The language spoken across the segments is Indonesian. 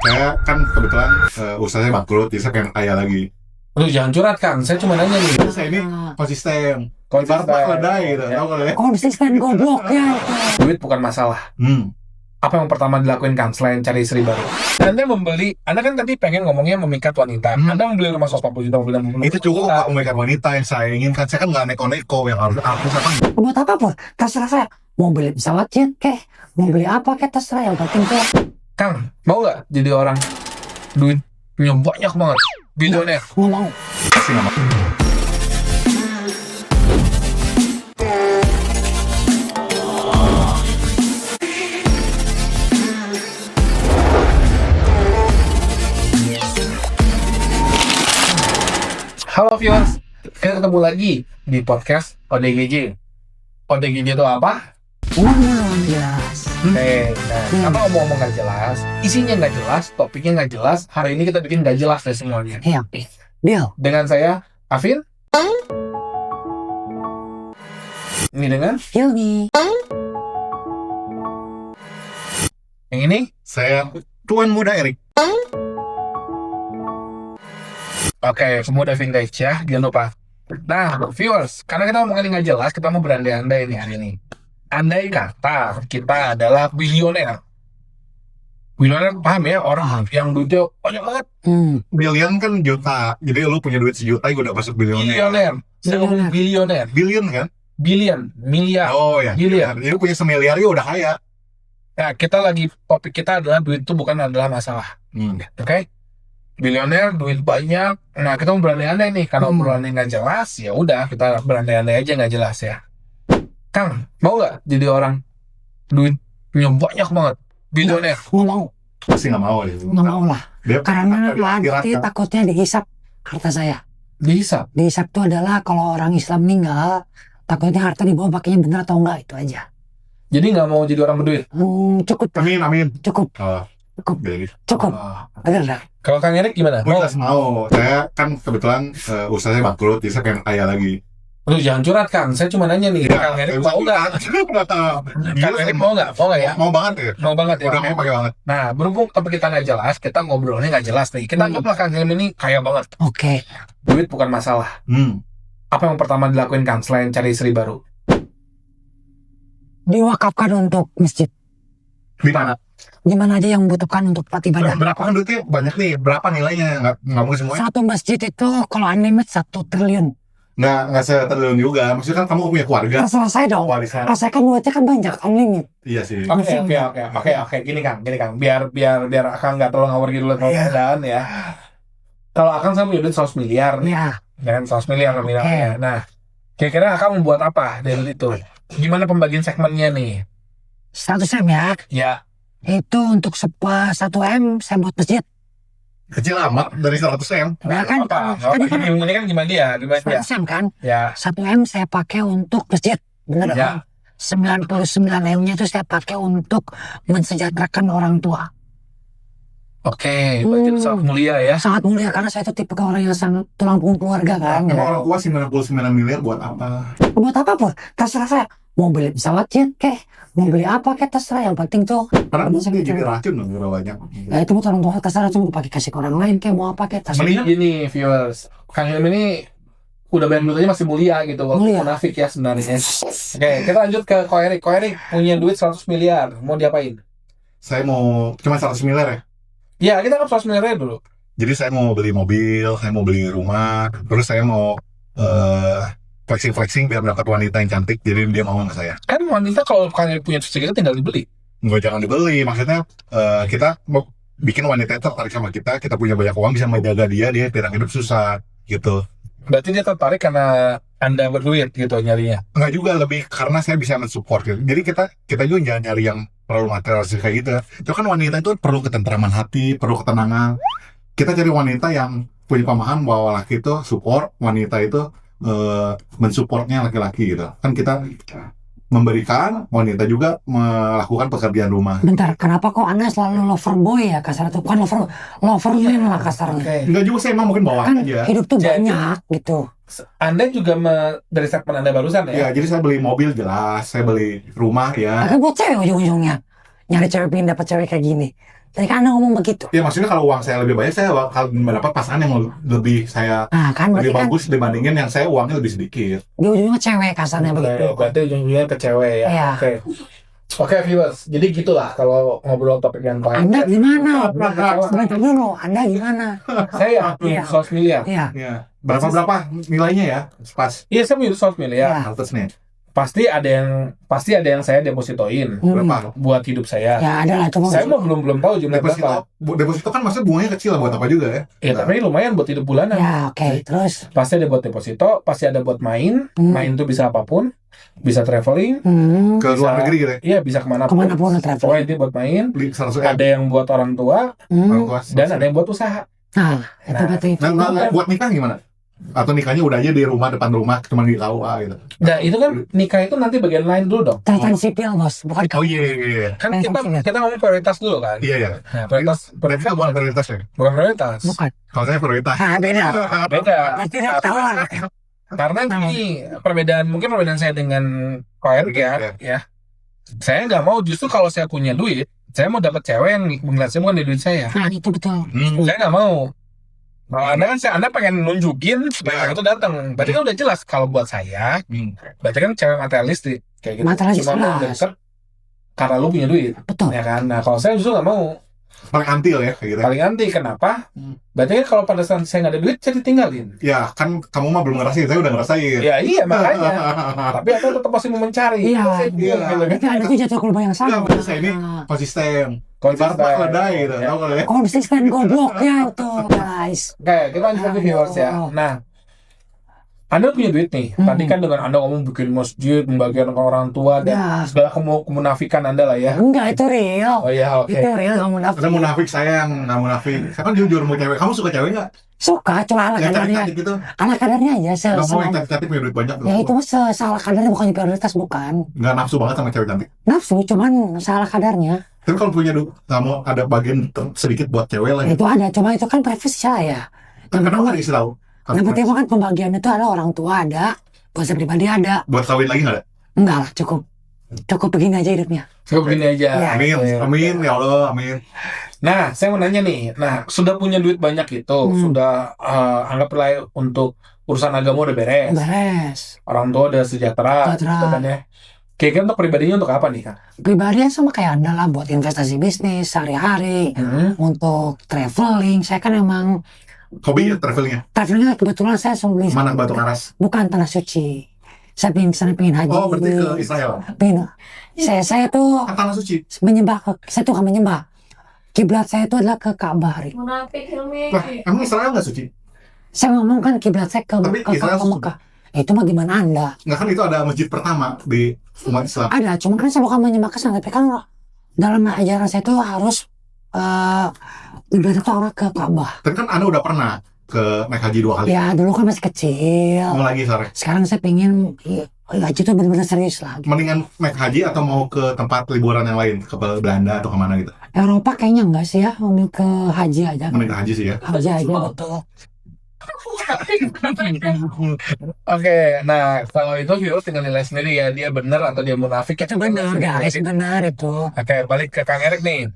Saya kan kebetulan usahanya bangkrut, jadi saya pengen kaya lagi. Lu jangan curhat Kang, saya cuma nanya nih. Jadi saya ini konsisten. Ibarat keledai gitu, tahu keledai? Konsisten goblok ya itu. Duit bukan masalah. Apa yang pertama dilakuin Kang selain cari istri baru? Anda kan tadi pengen ngomongnya memikat wanita. Anda membeli rumah 140 juta, mobil Itu cukup Pak, memikat wanita yang saya inginkan. Saya kan nggak neko-neko yang harus aku kan. Buat apa pun, terserah saya. Mau beli pesawat jet kek, mau beli apa kek, terserah. Yang penting tuh. Kang, mau gak jadi orang duitnya banyak banget, bilioner? Nggak mau. Pasti nggak mau. Halo viewers, kita ketemu lagi di podcast ODGJ. ODGJ itu apa? Ngomong jelas. Apa ngomong nggak jelas, isinya nggak jelas, topiknya nggak jelas. Hari ini kita bikin nggak jelas deh semuanya. Iya, deal. Dengan saya, Afin. Ini dengan Hilmi. yang ini. Saya tuan muda Erik. Oke, pemuda vintage ya, jangan lupa. Nah, viewers, karena kita ngomongin nggak jelas, kita mau berandai-andai nih hari ini. Andai kata kita adalah bilioner. Bilioner paham ya, orang yang duitnya banyak banget. Billion kan juta, jadi lu punya duit sejuta, gue udah masuk bilioner. Bilioner. Saya ngomong bilioner. Billion kan? Billion, miliar. Oh ya, Biliar. jadi lu punya semiliar ya udah kaya. Nah, topik kita adalah duit itu bukan adalah masalah. Oke? Bilioner, duit banyak. Nah, kita mau berandai-andai nih. Karena obrolannya nggak jelas, ya udah kita berandai-andai aja nggak jelas ya. Kang, mau nggak jadi orang duitnya banyak banget, bilioner? Nggak mau. Pasti nggak mau deh. Nggak mau lah. Dia Karena nanti dirasa. takutnya dihisap harta saya. Dihisap. Dihisap itu adalah kalau orang Islam meninggal, takutnya harta dibawa pakainya benar atau enggak, itu aja. Jadi nggak mau jadi orang berduit. Cukup. Amin. Cukup. Cukup. Cukup. Bener dah. Kalau Kang Erik gimana? Gue jelas mau. Saya kan kebetulan usahanya bangkrut, jadi saya pengen kaya lagi. Lu jangan curhat Kang, saya cuma nanya nih. Kang Erik mau nggak? Kang Erik mau nggak? Mau nggak ya? Mau banget ya. Mau banget ya. Udah mau pakai banget. Nah, berhubung topik kita nggak jelas, kita ngobrolnya nggak jelas nih. Kita anggaplah Kang Erik ini kaya banget. Oke. Duit bukan masalah. Apa yang pertama dilakuin Kang selain cari istri baru? Diwakafkan untuk masjid. Di mana? Di mana aja yang membutuhkan untuk tempat ibadah. Berapa kan duitnya banyak nih? Berapa nilainya? Nggak mungkin semuanya. Satu masjid itu kalau unlimited 1 triliun. Nggak setriliun juga. Maksudnya kan kamu punya keluarga. Terserah saya dong. Warisan. Kalau saya kan duitnya kan banyak, unlimited. Iya sih. Oke. Gini Kang. Biar Akang nggak terlalu ngawur gitu kalau keadaan ya. Kalau Akang saya punya duit 100 miliar nih. Iya. Jangan 100 miliar nominalnya. Nah, kira-kira Akang membuat apa dari duit itu? Gimana pembagian segmennya nih? 100 M ya. Ya, Itu untuk 1 M saya buat masjid. Kecil amat dari 100 M. Ya kan? Ini kan gimana dia? 100 M kan? Ya. 1 M saya pakai untuk masjid. Bener Ya. kan? 99 M-nya itu saya pakai untuk mensejahterakan orang tua. Oke, berarti itu sangat mulia ya. Sangat mulia karena saya itu tipe orang yang sangat tulang punggung keluarga kan. Emang orang tua 99 miliar buat apa? Buat apa pun, terserah saya. Mau beli pesawat jet kek, mau beli apa kek, terserah. Yang penting tuh. Karena mungkin jadi racun dong kalau banyak. Ya itu buat orang tua, terserah. Cuma pakai kasih ke orang lain kek, mau apa kek, terserah. Mending gini viewers, Kang Ilmi ini udah banyak duitnya masih mulia gitu, walaupun Mulia. munafik ya sebenarnya. Oke, kita lanjut ke Ko Erik. Ko Erik punya duit 100 miliar, mau diapain? Saya mau cuma 100 miliar ya. Ya, kita kan 100 miliar dulu. Jadi saya mau beli mobil, saya mau beli rumah, terus saya mau flexing biar dapat wanita yang cantik. Jadi dia mau sama saya. Kan wanita kalau Kang Erik punya segitu tinggal dibeli. Nggak, jangan dibeli. Maksudnya kita mau bikin wanita tertarik sama kita punya banyak uang, bisa menjaga dia tidak hidup susah gitu. Berarti dia tertarik karena Anda berduit gitu nyarinya. Enggak juga, lebih karena saya bisa mensupport gitu. Jadi kita juga jangan nyari yang terlalu materialistis kayak gitu. Itu kan wanita itu perlu ketentraman hati, perlu ketenangan. Kita cari wanita yang punya pemahaman bahwa laki itu support, wanita itu mensupportnya laki-laki gitu. Kan kita memberikan, wanita juga melakukan pekerjaan rumah. Bentar, kenapa kok Anda selalu lover boy ya kasar itu? Bukan loverman lah kasarnya. Enggak juga, saya emang mungkin bawaan Kan aja. hidup tuh Jadi- banyak gitu. Anda juga dari segmen Anda barusan Ya, ya? jadi saya beli mobil jelas, saya beli rumah ya. Kan buat cewek ujung-ujungnya. Nyari cewek, pengen dapat cewek kayak gini. Tadi kan Anda ngomong begitu. Ya maksudnya kalau uang saya lebih banyak, saya bakal mendapat pasangan yang lebih saya Nah kan berarti lebih kan bagus dibandingin yang saya uangnya lebih sedikit. di ujungnya cewek kasarnya begitu. Berarti ujung-ujungnya ke cewek ya. Iya. Oke, viewers. Jadi gitulah kalau ngobrol topik yang lain. Anda gimana? Nah, Sebentar dulu, Anda gimana? Saya Iya. 100 miliar. Iya. Ya. Berapa nilainya ya? Pas. Iya, saya punya 100 miliar. Iya. Atas nih. Pasti ada yang saya depositoin Berapa? buat hidup saya. Ya ada lah, cuma Saya mah belum tahu jumlah berapa. Deposito kan maksudnya bunganya kecil buat apa juga ya? Ya, tapi lumayan buat hidup bulanan. ya oke. Terus Pasti ada buat deposito, pasti ada buat main. Main tuh bisa apapun, bisa traveling, Ke luar negeri gitu ya? iya bisa kemana kemana pun travel. Pokoknya itu buat main. Beli 100 Ada yang buat orang tua orang tua. dan ada yang buat usaha. Nah itu berarti itu. Nah, buat nikah gimana? Atau nikahnya udah aja di rumah, depan rumah, cuma di KUA gitu? Nah itu kan nikah itu nanti bagian lain dulu dong. Tatan sipil bos, bukan Oh iya. Kan kita ngomong prioritas dulu kan. Iya. Nah, prioritas Berarti kan bukan prioritas ya? bukan prioritas. bukan. Kalau saya prioritas. Beda. Beda. Tidak ketahuan. Karena ini perbedaan saya dengan Pak Erik ya. Saya nggak mau, justru kalau saya punya duit, saya mau dapat cewek yang melihat saya bukan dari duit saya. Nah itu betul. Saya nggak mau. Kalau Anda pengen nunjukin supaya orang itu datang. Berarti kan udah jelas kalau buat saya. Berarti kan cewek materialistik kayak gitu. Materialistik Cuma mau jelas. deket karena lu punya duit, Betul. ya kan? Nah kalau saya justru nggak mau. Paling anti lah ya kayak gitu. Paling anti, kenapa? Berarti kan kalau pada saat saya nggak ada duit, saya ditinggalin. Ya kan kamu mah belum ngerasain, saya udah ngerasain. Ya iya makanya. Tapi aku tetap masih mau mencari. Iya. Gitu kan. Berarti Anda tuh jatuh ke lubang yang sama. Ya, berarti saya ini konsisten. Ibarat mah keledai gitu, Ya. tau gak ya? Konsisten goblok ya itu guys. Oke, kita lanjut lagi viewers ya. Nah, Anda punya duit nih. Tadi kan dengan Anda ngomong bikin masjid, membagikan ke orang tua dan Ya. segala kemunafikan Anda lah ya. Enggak itu real. Oh iya, oke. Itu real kamu munafik. Karena munafik saya yang nggak munafik. Saya kan jujur mau cewek. Kamu suka cewek nggak? Suka cuma ala Yang kadarnya. cantik gitu. Ala kadarnya aja Gak mau yang selama. cantik punya duit banyak. Ya itu mah salah kadarnya bukan prioritas bukan. Nggak nafsu banget sama cewek cantik. Nafsu cuman salah kadarnya. Tapi kalau punya duit, kamu ada bagian sedikit buat cewek lah. Itu ada cuma itu kan privasi saya. Yang Kenapa pertama nggak dikasih tahu? yang penting kan pembagian itu ada orang tua ada, buat saya pribadi ada. Buat kawin lagi nggak ada? Enggak lah cukup begini aja hidupnya. Saya begini aja. Ya. Amin, amin ya Allah, amin. Nah, saya mau nanya nih. Nah, sudah punya duit banyak itu, sudah anggaplah untuk urusan agama udah beres. Beres. Orang tua udah sejahtera. Sejahtera. Gitu kan ya. Kira-kira untuk pribadinya untuk apa nih, Kak? Pribadi sama kayak Anda lah buat investasi bisnis sehari-hari, untuk traveling. Saya kan emang Hobi ya travelingnya? travelingnya kebetulan saya selalu beli Mana Batu Karas? bukan tanah suci. Saya pengen kesana pengen haji. Oh, berarti ke Israel. Pengen. Saya tuh Kan tanah suci. saya tuh kan menyembah. Kiblat saya itu adalah ke Ka'bah. Rik. Munafik Hilmi. Lah, emang Israel nggak suci? Saya ngomong kan kiblat saya ke Tapi Israel Mekah. Itu mah gimana Anda? Nggak kan itu ada masjid pertama di umat Islam. Ada, cuma kan saya bukan menyembah ke sana, tapi kan dalam ajaran saya itu harus kiblat itu arah ke Ka'bah. Tapi kan Anda udah pernah ke naik haji 2 kali. Ya dulu kan masih kecil. Mau lagi sore. Sekarang saya pengen haji itu benar-benar serius lah. Mendingan naik haji atau mau ke tempat liburan yang lain, ke Belanda atau kemana gitu? Eropa kayaknya enggak sih ya, mau ke haji aja. Mending ke haji sih ya. Haji aja betul. Oke, nah kalau itu viewers tinggal nilai sendiri ya, dia benar atau dia munafik. Itu benar guys, benar itu. Oke, balik ke Kang Erik nih.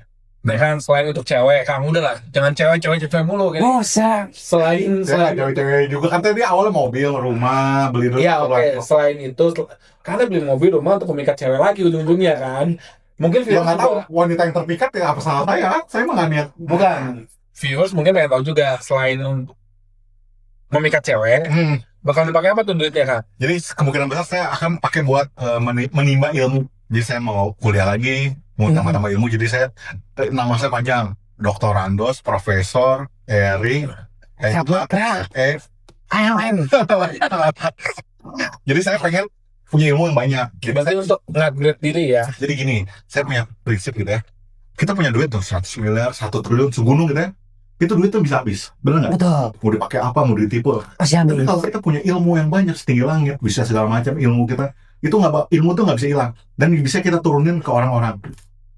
Nah kan selain untuk cewek, Kang udah lah, jangan cewek mulu gitu. Bosan. Selain Ya, cewek-cewek juga kan tadi awalnya mobil, rumah, beli dulu. Iya oke, selain itu karena beli mobil rumah untuk memikat cewek lagi ujung-ujungnya kan. Mungkin Ya viewers nggak tahu wanita yang terpikat ya apa salah saya mah nggak niat. bukan. Viewers mungkin pengen tahu juga selain untuk memikat cewek, bakal dipakai apa tuh duitnya Kang? Jadi kemungkinan besar saya akan pakai buat menimba ilmu. Jadi saya mau kuliah lagi, mau tambah-tambah ilmu. Jadi saya nama saya panjang, Dr. Randos, Profesor Eri, Saputra. ALM. Jadi saya pengen punya ilmu yang banyak. Berarti untuk ngupgrade diri ya. Jadi gini, saya punya prinsip gitu ya. Kita punya duit tuh 100 miliar, 1 triliun, segunung gitu ya. Itu duit tuh bisa habis, bener nggak? Betul. Mau dipakai apa, mau ditipu. Pasti Tapi habis. kalau kita punya ilmu yang banyak setinggi langit, bisa segala macam ilmu kita, itu ilmu tuh nggak bisa hilang dan bisa kita turunin ke orang-orang.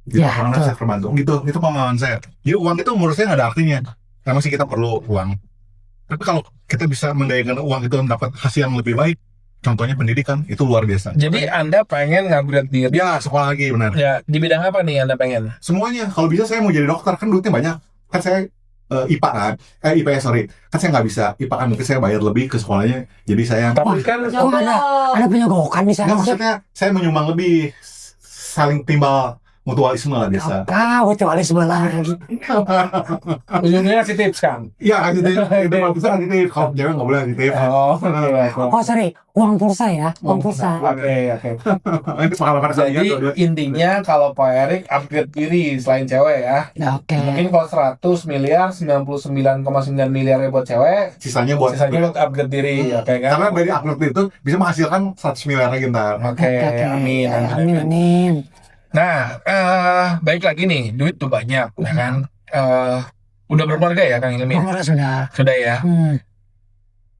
Gitu, Ya, orang-orang betul. saya terbantu. Gitu, itu pengalaman saya. Jadi uang itu menurut saya nggak ada artinya. Memang sih kita perlu uang. Tapi kalau kita bisa mendayakan uang itu dapat hasil yang lebih baik, Contohnya pendidikan itu luar biasa. Jadi Anda pengen ngupgrade diri. Dia sekolah lagi benar. Ya, di bidang apa nih Anda pengen? Semuanya. Kalau bisa saya mau jadi dokter, kan duitnya banyak. Kan saya IPA kan, IPS sorry. Kan saya nggak bisa IPA, kan mungkin saya bayar lebih ke sekolahnya. Jadi saya Tapi kan Oh, ada penyogokan di sana. nggak, maksudnya saya menyumbang lebih, saling timbal mutualisme lah biasa. Kau kecuali sebelah. ujungnya ngasih tips kan? Iya, gitu. Itu kalau bisa gitu. Kalau cewek nggak boleh gitu. Oh, oke. Oh sorry, uang pulsa ya, uang pulsa. Oke. Itu pengalaman saya Jadi juga. intinya kalau Pak Erik upgrade diri selain cewek ya. Ya, oke. Mungkin kalau 100 miliar, 99,9 miliarnya buat cewek, Sisanya buat sisanya buat upgrade diri, oke kan? Karena dari upload itu bisa menghasilkan 100 miliar lagi ntar. Oke, amin. Amin. Nah, baik lagi nih, duit tuh banyak, ya kan? Udah berkeluarga ya, Kang Ilmi? Sudah. Sudah ya. Hmm.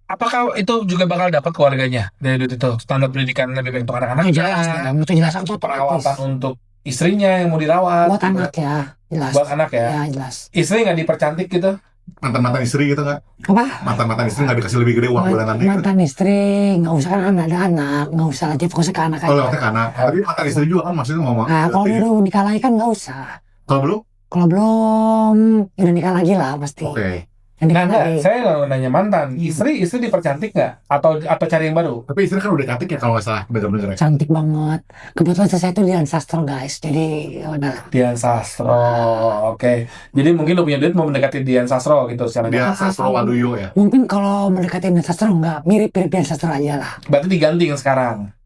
Apakah itu juga bakal dapat keluarganya dari duit itu? Standar pendidikan lebih baik untuk anak-anak? Jelas, itu jelas aku Perawatan untuk istrinya yang mau dirawat. buat anak ya, jelas. Buat anak ya. Ya jelas. Istri nggak dipercantik gitu? Mantan-mantan istri gitu nggak? Apa? Mantan-mantan istri nggak dikasih lebih gede uang bulanan nih? Mantan istri nggak usah, kan ada anak, nggak usah aja fokus ke anak Oh, aja. lewatnya ke anak. Tapi mantan istri juga kan maksudnya ngomong. Nah, kalau baru nikah lagi kan nggak usah. Kalau belum? Kalau belum, ya udah nikah lagi lah pasti. Oke. Udah nikah Nah, enggak, lagi. saya nggak nanya mantan. Istri dipercantik nggak? Atau cari yang baru? Tapi istri kan udah cantik ya kalau nggak salah. Bener-bener ya. Cantik banget. Kebetulan saya itu Dian Sastro guys, jadi ya udah. Dian Sastro, oke. Jadi mungkin lo punya duit mau mendekati Dian Sastro gitu secara Dia Sastro Waluyo ya. Mungkin kalau mendekati Dian Sastro nggak, mirip-mirip Dian Sastro aja lah. Berarti diganti yang sekarang.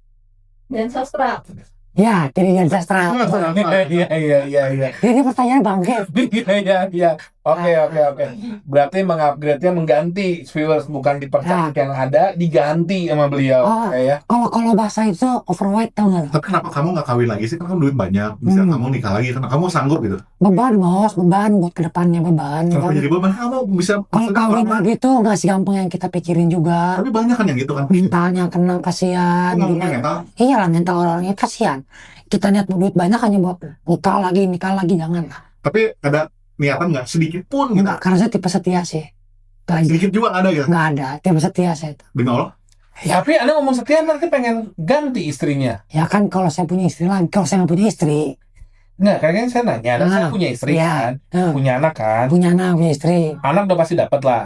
Dan sastra. Ya, jadi Dian Sastra. Iya. Ini pertanyaan bangke. Iya. Oke. Berarti mengupgrade-nya mengganti viewers, bukan dipercantik yang ada, diganti sama beliau. Oh. Oke ya. Kalau bahasa itu overweight tau nggak? Tapi kenapa kamu nggak kawin lagi sih? Kan kamu duit banyak. Bisa kamu nikah lagi. Kan kamu sanggup gitu. Beban bos, beban buat kedepannya beban. Kenapa jadi beban? Kamu bisa. Kalau kawin lagi tuh nggak segampang yang kita pikirin juga. Tapi banyak kan yang gitu kan. Mentalnya kena, kasihan. Kamu ngomongin mental. Iya lah, mental orangnya kasihan. Kita niat duit banyak hanya buat nikah lagi, jangan lah. Tapi ada niatan nggak sedikit pun gitu. Enggak, karena saya tipe setia sih. Gak Sedikit juga nggak ada gitu. Nggak ada, tipe setia saya itu. Demi Allah. Tapi Anda ngomong setia nanti pengen ganti istrinya. Ya kan kalau saya punya istri lagi, kalau saya nggak punya istri, Nggak, kayaknya saya nanya, saya punya istri Iya. kan, punya anak kan. punya anak, punya istri. Anak udah pasti dapat lah.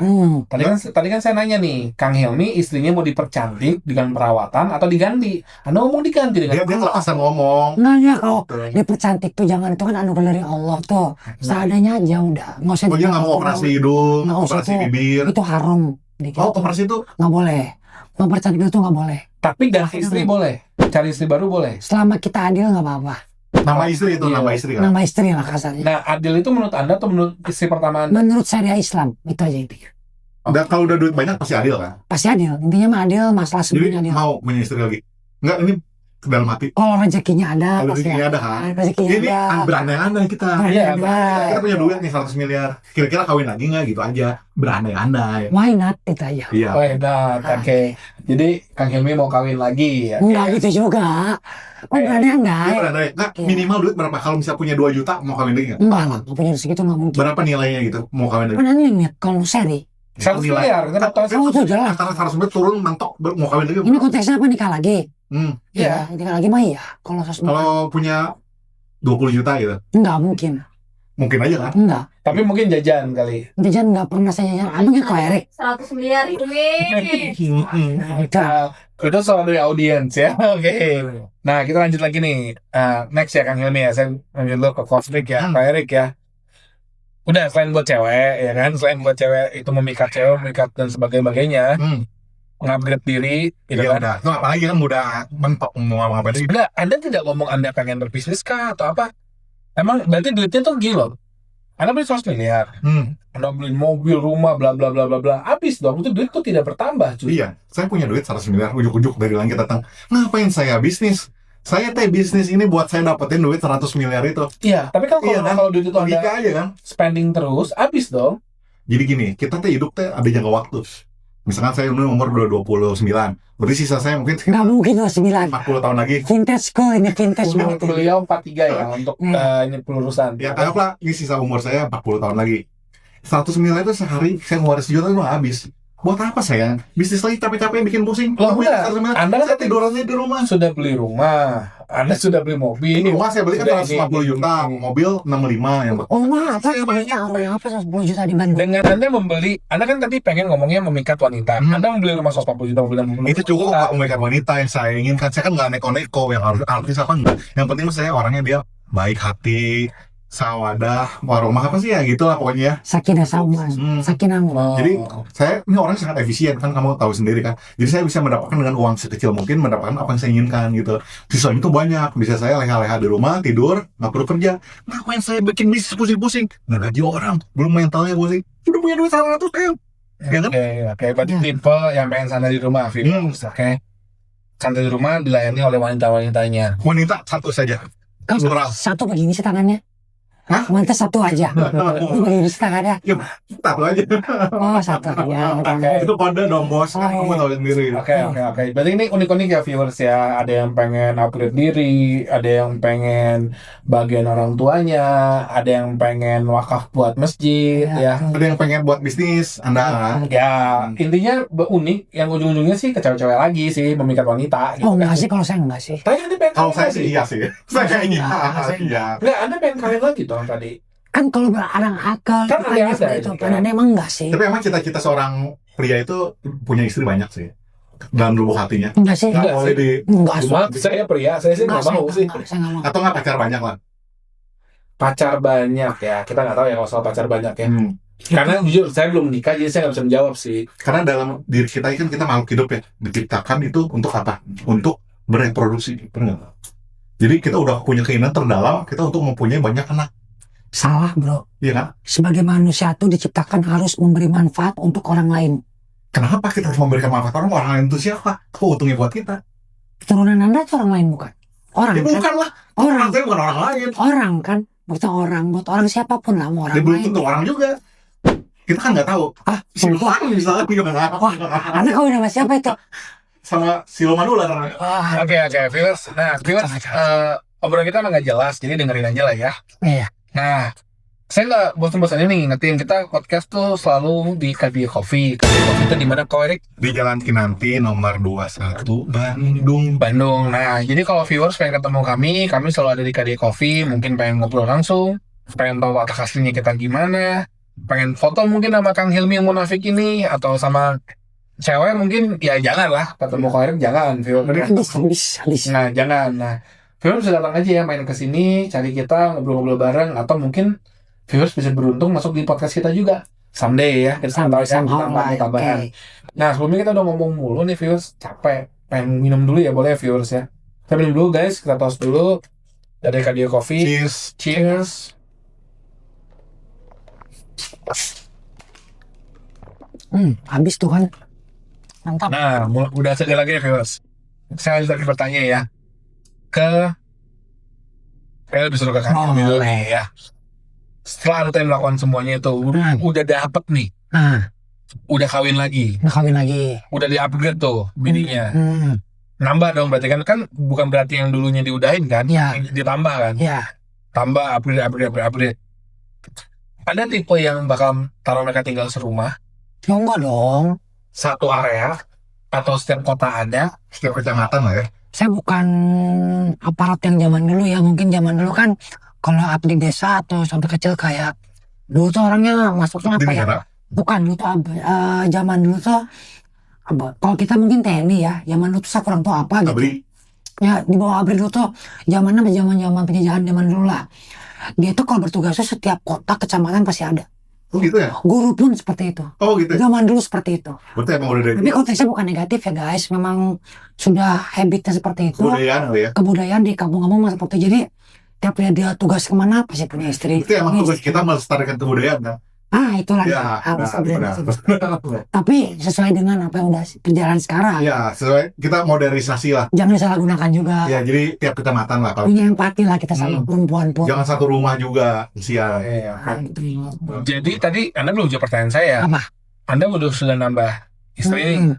Tadi kan saya nanya nih, Kang Hilmi istrinya mau dipercantik dengan perawatan atau diganti? Anda ngomong diganti dengan Dia nggak asal ngomong. Enggak ya, kalau dia percantik tuh jangan, itu kan anugerah dari Allah tuh. Seadanya aja udah, nggak usah. Oh, dia nggak mau operasi hidung, Nggak usah operasi tuh. bibir. Itu haram. Dikit. Oh, operasi itu Nggak boleh. Mau percantik itu nggak boleh. Tapi ganti istri boleh, cari istri baru boleh. Selama kita adil nggak apa-apa. nama istri itu, Iya. nama istri kan. Nama istri lah kasarnya. Nah, adil itu menurut Anda atau menurut istri pertama Anda? Menurut syariah Islam itu aja intinya. Dan kalau udah duit banyak pasti adil kan. Pasti adil. Intinya mah adil, masalah Jadi semuanya adil. mau punya istri lagi. Enggak, ini ke dalam hati. Kalau rezekinya ada, Kalau pasti rezekinya ada kan. Rezekinya Ini ada. berandai-andai kita. Iya, Kita punya duit nih 100 miliar. Kira-kira kawin lagi nggak gitu aja. Berandai-andai. Why not itu aja. Iya. Oh, oke. Jadi Kang Hilmi mau kawin lagi ya? Enggak gitu juga. Oh, berandai-andai. Dia berandai. Nggak, Iya. minimal duit berapa? Kalau misalnya punya 2 juta mau kawin lagi nggak? Enggak lah, nggak punya rezeki itu nggak mungkin. Berapa nilainya gitu mau kawin lagi? Kan ini nih, kalau seri. 100 miliar, kan atau Oh, itu jelas. Antara 100 miliar turun mentok mau kawin lagi. Ini konteksnya apa, nikah lagi? Iya. Ya, nikah lagi mah iya. Kalau 100 Kalau punya 20 juta gitu. enggak mungkin. Mungkin aja kan. Enggak. Tapi mungkin jajan kali. Jajan enggak pernah saya jajan. Abang kan kok Erik. 100 miliar ini. Nah, itu. Itu soal dari audiens ya. Oke. Nah, kita lanjut lagi nih. Next ya Kang Hilmi ya. Saya lanjut dulu ke konflik ya, Pak Erik ya. Udah, selain buat cewek ya kan, selain buat cewek itu memikat cewek, memikat dan sebagainya, mengupgrade diri, gitu Iya kan. udah. Tuh, apalagi kan udah mentok mau ngapain lagi. Udah, Anda tidak ngomong Anda pengen berbisnis kah atau apa? Emang berarti duitnya tuh gila. Anda beli 100 miliar, Anda beli mobil, rumah, bla bla bla bla bla. Habis dong, itu duit tuh tidak bertambah, cuy. Iya, saya punya duit 100 miliar, ujuk-ujuk dari langit datang. Ngapain saya bisnis? Saya bisnis ini buat saya dapetin duit 100 miliar itu. Iya, tapi kan Iya, kan? kalau duit itu Logika Anda aja kan? spending terus, habis dong. Jadi gini, kita hidup ada jangka waktu. Misalkan saya umur udah 29, berarti sisa saya mungkin Enggak mungkin loh 9. 40 tahun lagi. Vintage school ini, vintage banget. ini. Beliau 43 ya untuk ini pelurusan. Ya anggaplah ini sisa umur saya 40 tahun lagi. 100 miliar itu sehari saya ngeluarin sejuta itu habis. Buat apa saya? Bisnis lagi capek-capek bikin pusing. Loh, udah. Anda Saya tidur aja di rumah. Sudah beli rumah, Anda sudah beli mobil. Ini rumah saya beli kan Sudah 150 juta, mobil 65 yang Oh masa banyak apa 110 juta di Bandung? Dengan Anda membeli, Anda kan tadi pengen ngomongnya memikat wanita. Anda membeli rumah 140 juta, mobil 65 itu cukup juta. Pak memikat wanita yang saya inginkan. Saya kan nggak neko-neko yang artis apa enggak. Yang penting saya orangnya dia baik hati, sawadah, warahmah apa sih ya gitulah pokoknya. Sakinah sama, sakinah. Oh. Jadi saya ini orang sangat efisien kan, kamu tahu sendiri kan. Jadi saya bisa mendapatkan dengan uang sekecil mungkin mendapatkan apa yang saya inginkan gitu. Sisanya itu banyak, bisa saya leha-leha di rumah tidur, nggak perlu kerja. Ngapain saya bikin bisnis pusing-pusing? Nggak gaji orang, belum mentalnya pusing. Udah punya duit 100 M. Ya kan? Oke, berarti tipe yang pengen santai di rumah, Vivi. Oke. Santai di rumah dilayani oleh wanita-wanitanya. Wanita satu saja. Kan Plural. satu begini sih tangannya. Hah? Wanita satu aja. Begini sih tangannya. Ya, satu aja. Oh satu aja. Oke. Itu kode dong bos, Oh, kamu iya. tahu sendiri. Oke. Berarti ini unik-unik ya viewers ya. Ada yang pengen upgrade diri, ada yang pengen bagian orang tuanya, ada yang pengen wakaf buat masjid, ya. Ada yang pengen buat bisnis, Anda. Ya, intinya unik. Yang ujung-ujungnya sih ke cewek-cewek lagi sih, memikat wanita. Oh enggak sih, kalau saya enggak sih. Tapi Anda pengen Kalau kawin saya lagi? sih iya sih. Saya kayaknya iya. Nggak, Anda pengen kawin lagi dong tadi. Kan kalau berarang akal, Kan ada seperti itu. ini kan. Padahal emang enggak sih. Tapi emang cita-cita seorang pria itu punya istri banyak sih. Dalam lubuk hatinya. Enggak sih. Nggak Enggak boleh sih. di Enggak sih. Cuma saya pria, saya sih nggak mau sih. Saya enggak mau. atau nggak pacar banyak lah. Pacar banyak ya, kita nggak tahu ya kalau soal pacar banyak ya. Hmm. Karena jujur saya belum nikah, jadi saya nggak bisa menjawab sih. Karena dalam diri kita kan kita makhluk hidup ya, diciptakan itu untuk apa? Untuk bereproduksi, benar nggak? Jadi kita udah punya keinginan terdalam kita untuk mempunyai banyak anak, Salah bro. iya kan? Sebagai manusia tuh diciptakan harus memberi manfaat untuk orang lain. Kenapa kita harus memberikan manfaat orang lain itu siapa? Apa untungnya buat kita? Keturunan Anda itu orang lain bukan? Orang Ya kan? bukan lah, Orang. saya bukan orang lain. Orang kan? Bukan orang. Buat orang siapapun lah, mau orang Dia belum lain. tentu orang juga. Kita kan nggak tahu. Ah, Siluman misalnya Wah, Anda kawin sama siapa itu? sama siluman ular. Wah, Oke, viewers. Nah, viewers, obrolan kita emang nggak jelas, jadi dengerin aja lah ya. iya. Nah, saya nggak bosan-bosan ini ngingetin kita podcast tuh selalu di Kadie Coffee. Kadie Coffee itu di mana kau Erik? Di Jalan Kinanti nomor 21 Bandung. Bandung. Nah, jadi kalau viewers pengen ketemu kami selalu ada di Kadie Coffee. Mungkin pengen ngobrol langsung, pengen tahu watak aslinya kita gimana, pengen foto mungkin sama Kang Hilmi yang munafik ini, atau sama cewek mungkin, ya jangan lah, ketemu kau Erik jangan, viewers. Habis. Nah, jangan. Nah, viewers bisa datang aja ya, main ke sini, cari kita, ngobrol-ngobrol bareng, atau mungkin viewers bisa beruntung masuk di podcast kita juga. Someday ya, kita tahu ya, tambahan. Nah, sebelumnya kita udah ngomong mulu nih viewers, capek. Pengen minum dulu ya, boleh ya viewers ya. Kita minum dulu guys, kita toast dulu. Dari Kadie Coffee. Cheers. Cheers. Habis tuh kan. Mantap. Nah, udah segar lagi ya viewers. Saya lagi bertanya ya. Saya lebih suruh ke Kang Hilmi dulu nih ya. Setelah Anda melakukan semuanya itu, udah dapet nih. Nah, Udah kawin lagi. udah kawin lagi. Udah di-upgrade tuh bininya. Hmm. Nambah dong berarti kan bukan berarti yang dulunya diudahin kan? Iya. Ditambah kan? Ya, Tambah upgrade. Ada tipe yang bakal taruh mereka tinggal serumah, ya enggak dong. satu area, atau setiap kota ada. Setiap kecamatan lah ya. Saya bukan aparat yang zaman dulu ya. Mungkin zaman dulu kan kalau abdi desa atau sampai kecil kayak dulu tuh orangnya masuknya Di apa ya? negara. Bukan dulu tuh zaman dulu tuh kalau kita mungkin TNI ya, zaman dulu tuh saya kurang tahu apa gitu. Abri. Ya di bawah ABRI dulu tuh zaman penjajahan zaman dulu lah. Dia tuh kalau bertugas tuh setiap kota kecamatan pasti ada. Oh gitu ya? Guru pun seperti itu. Oh gitu. Zaman dulu seperti itu. Berarti emang udah dari Tapi konteksnya bukan negatif ya guys. Memang sudah habitnya seperti itu. kebudayaan kali ya. Kebudayaan di kampung-kampung mah seperti itu. Jadi tiap dia tugas kemana pasti punya istri. Berarti emang tugas kita melestarikan kebudayaan kan? Itulah. Ya, benar. Tapi sesuai dengan apa yang udah berjalan sekarang. Ya, sesuai kita modernisasi lah. Jangan disalahgunakan juga. Ya, jadi tiap kecamatan lah kalau Punya empati lah kita sama perempuan pun. jangan satu rumah juga usia. Iya. Nah, gitu. Jadi tadi Anda belum jawab pertanyaan saya. Apa? Anda sudah nambah istri. Hmm.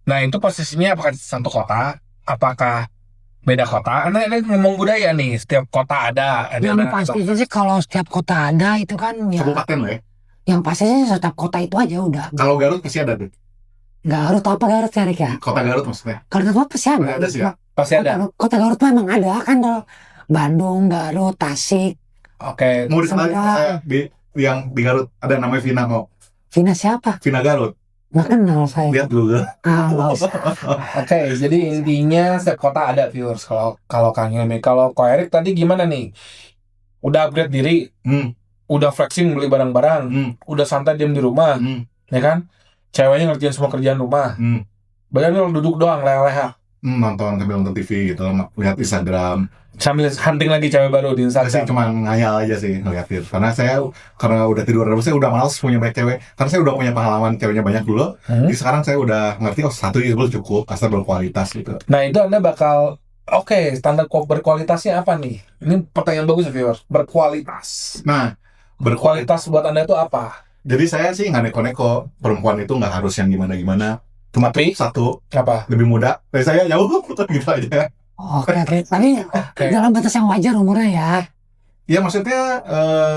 Nah itu posisinya apakah di satu kota? Apakah beda kota? Anda ngomong budaya nih. Setiap kota ada. Yang pasti sih kalau setiap kota ada itu kan ya. Kabupaten lah ya. Yang pasti sih setiap kota itu aja udah. Kalau Garut pasti ada tuh. Garut apa Garut ya Rik ya? Kota Garut maksudnya. Garut apa sih ada? Ada sih ya. Pasti ada. Kota Garut mah emang ada kan tuh. Bandung, Garut, Tasik. Oke. Mau dikenalin Sama- saya yang di Garut ada namanya Vina mau. Vina siapa? Vina Garut. Nggak kenal saya. Lihat Google. Nggak usah. Oke, jadi intinya setiap kota ada viewers. Kalau Kang Hilmi, kalau Ko Erik tadi gimana nih? Udah upgrade diri, udah flexing beli barang-barang, udah santai diem di rumah, ya kan? Ceweknya ngerjain semua kerjaan rumah. Banyak lu duduk doang leha-leha Nonton sambil nonton TV gitu, lihat Instagram. sambil hunting lagi cewek baru di Saya sih Instagram. cuma ngayal aja sih ngeliatin. Karena udah tidur terus, saya udah malas punya banyak cewek. Karena saya udah punya pengalaman ceweknya banyak dulu. Jadi sekarang saya udah ngerti, satu itu cukup, asal berkualitas gitu. Nah, itu Anda bakal standar berkualitasnya apa nih? Ini pertanyaan bagus ya viewers. Berkualitas. Nah, Berkualitas buat Anda itu apa? Jadi saya sih nggak neko-neko, perempuan itu nggak harus yang gimana-gimana. Cuma Tapi? satu, Apa? lebih muda. Dari saya jauh, gitu aja. Oke. Tapi Oke. dalam batas yang wajar umurnya ya. Ya maksudnya,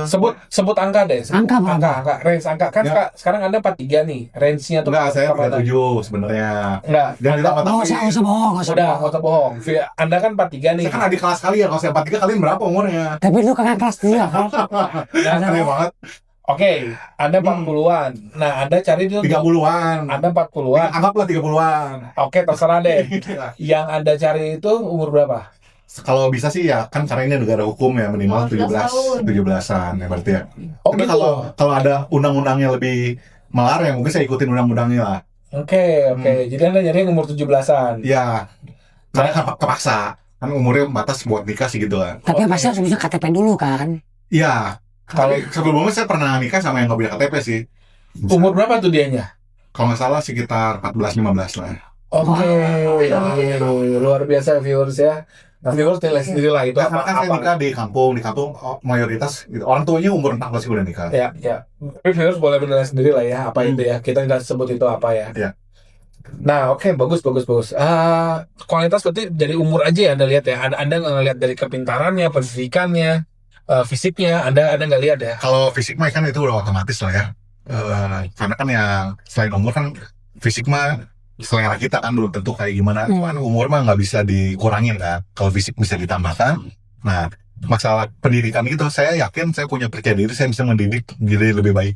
Sebut angka deh. Angka berapa? Angka, range angka kan Ya. sekarang Anda 43 nih. Range-nya tuh enggak, saya kemana? 37 sebenarnya. Enggak. Jangan ditambah Nggak usah bohong, nggak usah Udah, bohong. nggak usah bohong. Anda kan 43 nih. Saya kan adik kelas kalian, kalau saya 43 kalian berapa umurnya? Tapi lu kakak kelas dia kan? Aneh banget, Oke, Anda 40-an. Nah, Anda cari dulu 30-an. Anda 40-an. Anggaplah 30-an. Oke, terserah deh. Yang Anda cari itu umur berapa? Kalau bisa sih ya, kan karena ini negara hukum ya, minimal 15 tahun. 17-an ya berarti ya. Oh, Tapi gitu. kalau ada undang-undangnya lebih melarang, mungkin saya ikutin undang-undangnya lah. Oke. Jadi Anda nyari yang umur 17-an. Ya, karena kan kepaksa. Kan umurnya batas buat nikah sih gitu kan. Tapi pasti harus bisa KTP dulu kan? Iya. Kalau Tapi sebelumnya saya pernah nikah sama yang nggak punya KTP sih. umur berapa tuh dianya? Kalau nggak salah sekitar 14-15 lah. Oke. Luar biasa viewers ya. Nah, viewers nilai sendiri lah itu Karena kan saya nikah di kampung mayoritas gitu. Orang tuanya umur 14 sih udah nikah. Ya. Tapi viewers boleh menilai sendiri lah ya apa itu ya. Kita tidak sebut itu apa ya. Iya. Nah, oke, bagus. Kualitas berarti dari umur aja ya Anda lihat ya. Anda nggak ngelihat dari kepintarannya, pendidikannya, fisiknya. Anda nggak lihat ya. Kalau fisik mah kan itu udah otomatis lah ya. Karena kan yang selain umur kan fisik mah selera kita kan belum tentu kayak gimana. Cuman umur mah nggak bisa dikurangin kan. Kalau fisik bisa ditambahkan. Nah, masalah pendidikan itu saya yakin saya punya percaya diri, saya bisa mendidik jadi lebih baik.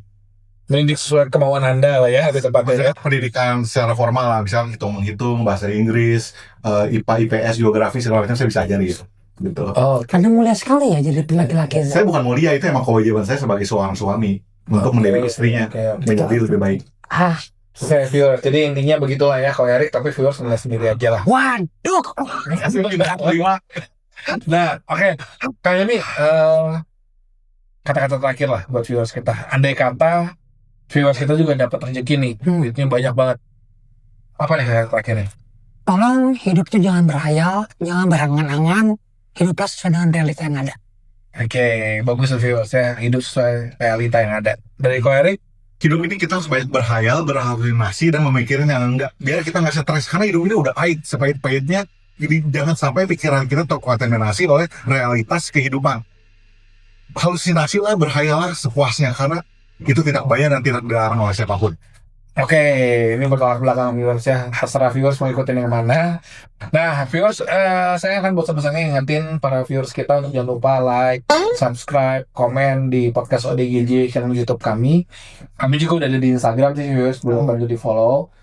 Mendidik sesuai kemauan Anda lah ya, lebih tepatnya ya. Maksudnya pendidikan secara formal lah, misalnya hitung-menghitung, bahasa Inggris, IPA, IPS, geografi, segala macam saya bisa ajari gitu. Oh, Karena mulia sekali ya jadi laki-laki. Saya bukan mulia, itu emang kewajiban saya sebagai seorang suami untuk mendidik istrinya menjadi lebih baik. Ah, viewers. Jadi intinya begitulah ya, kalau Erik, tapi viewers nilai sendiri aja lah. waduh. Nah, oke. Kayaknya nih kata-kata terakhir lah buat viewers kita. Andai kata viewers kita juga dapat rezeki nih, duitnya banyak banget. Apa nih kata terakhirnya? Tolong hidup itu jangan berhayal, jangan berangan-angan. Hiduplah sesuai dengan realita yang ada. Oke, bagus tuh viewers ya. Hidup sesuai realita yang ada. Dari Ko Erik, Hidup ini kita harus banyak berhayal, berhalusinasi, dan memikirin yang enggak. Biar kita nggak stres, karena hidup ini udah pahit. Sepahit-pahitnya, jadi jangan sampai pikiran kita terkontaminasi oleh realitas kehidupan. Halusinasi lah, berhayalah sepuasnya, karena itu tidak bayar dan tidak dilarang oleh siapapun. oke, ini bertolak belakang viewers ya. Terserah viewers mau ikutin yang mana. Nah, viewers, saya akan bosan-bosannya ingetin para viewers kita untuk jangan lupa like, subscribe, komen di podcast ODGJ channel YouTube kami. Kami juga udah ada di Instagram sih viewers, belum bantu di follow.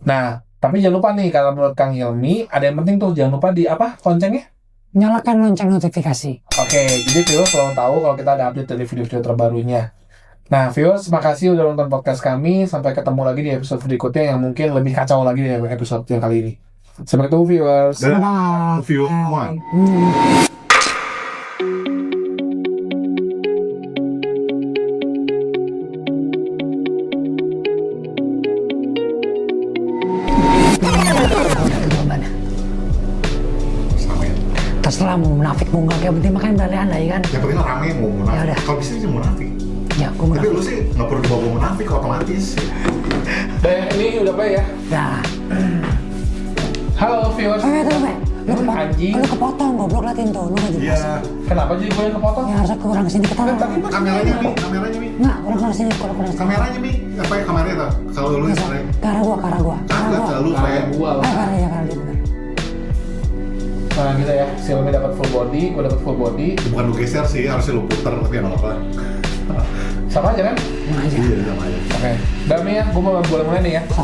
Nah, tapi jangan lupa nih, kalau menurut Kang Hilmi, ada yang penting tuh, jangan lupa di apa loncengnya? Nyalakan lonceng notifikasi. Oke, jadi viewers selalu tahu kalau kita ada update dari video-video terbarunya. Nah, viewers, makasih udah nonton podcast kami. Sampai ketemu lagi di episode berikutnya yang mungkin lebih kacau lagi dari episode yang kali ini. Sampai ketemu, viewers. Dan Dadah. view one. Jawabannya. Sama ya. Terserah mau munafik mau nggak, yang penting makan berani anda ya kan. Yang penting rame mau Ya munafik. udah. Kalau bisa sih munafik. Ya, gue Tapi munafik. lu sih nggak perlu dibawa munafik, otomatis. Ini udah apa ya? Dah. Halo, viewers. Tunggu. Lu anjing. Lu kepotong, goblok liatin tuh, lu nggak jelas. Iya. Kenapa jadi gue yang kepotong? Ya harusnya kurang sini kita. Kan tadi Kameranya Mi, kameranya Mi. Nggak, kurang sini, kurang sini. Kameranya Mi, apa ya kameranya tuh? Kalau lu Bisa. misalnya Ke arah gua. Kagak selalu kayak gua Ah, lah. ke arah dia bener. Nah gitu ya, si Romi dapat full body, gue dapat full body. bukan lu geser sih, harusnya lu puter tapi ya nggak apa-apa. Sama aja kan? Nah aja. Iya sama aja. Oke. Dami ya, gue mau boleh mulai nih ya. So.